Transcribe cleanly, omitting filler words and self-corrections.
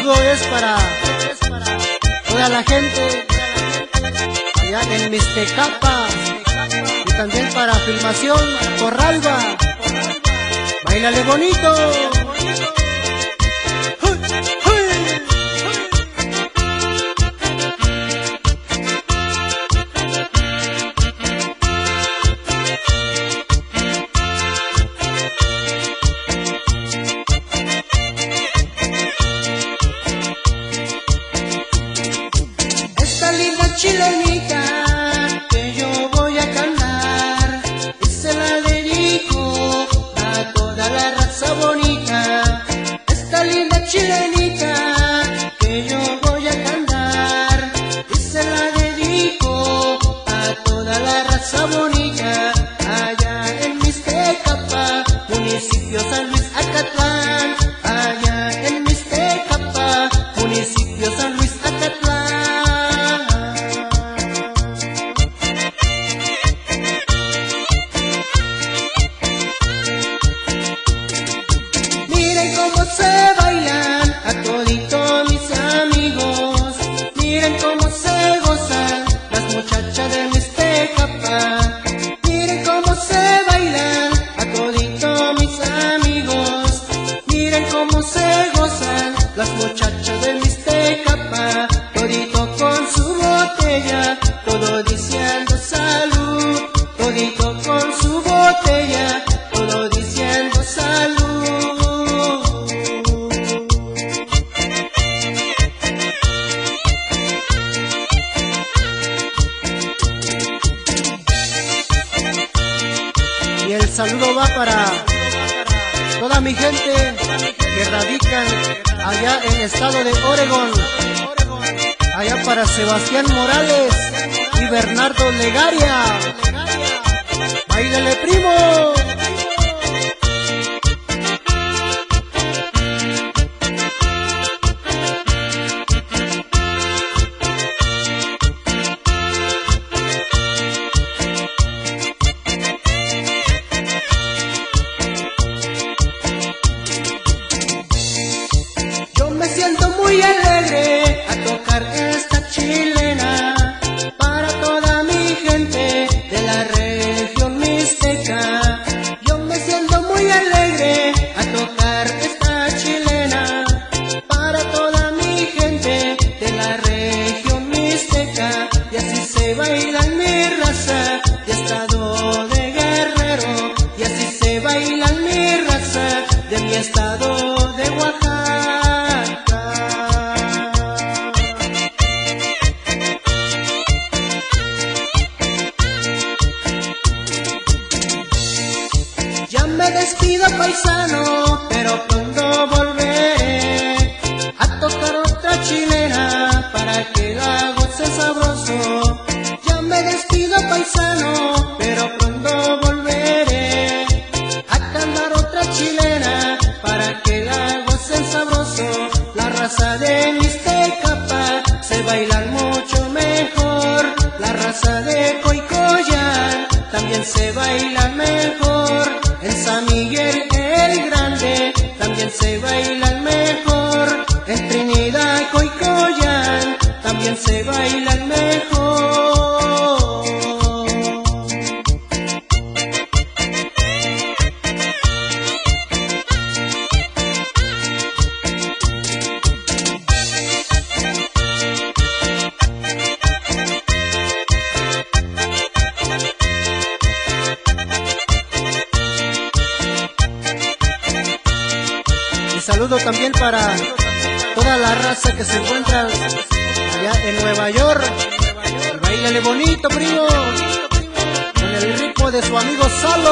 saludo es para toda la gente allá en Mixtecapa y también para Filmación Corralba. Báilale bonito. Chilenita que yo voy a cantar y se la dedico a toda la raza bonita. Esta linda chilenita que yo voy a cantar y se la dedico a toda la raza bonita. Allá en Mixtecapa, municipio San Luis Acatlán. Allá en Mixtecapa, municipio San Luis Acatlán. Cómo se bailan a todito mis amigos, miren cómo se gozan las muchachas de Mixtecapa, miren cómo se bailan a todito mis amigos, miren cómo se gozan las muchachas de Mixtecapa, todito con su botella, todo diciendo salud, todito con su botella, todo diciendo salud. Y el saludo va para toda mi gente que radican allá en el estado de Oregón, allá para Sebastián Morales y Bernardo Legaria. ¡Báilale, primo! Me siento muy alegre a tocar esta chilena para toda mi gente de la región mixteca. Yo me siento muy alegre a tocar esta chilena para toda mi gente de la región mixteca. Y así se baila en mi raza de estado de Guerrero, y así se baila en mi raza de mi estado de Oaxaca. Ya me despido, paisano, pero pronto volveré a tocar otra chilena para que la goce sabroso. Ya me despido, paisano, pero pronto volveré a cantar otra chilena para que la gocen sabroso. La raza de Mixtecapa se bailan mucho mejor, la raza de Coicoyán también se baila mejor. En San Miguel el Grande también se bailan mejor, en Trinidad Coicoyán también se bailan mejor. Saludo también para toda la raza que se encuentra allá en Nueva York. Báilale bonito, primo, con el ritmo de su amigo Salo.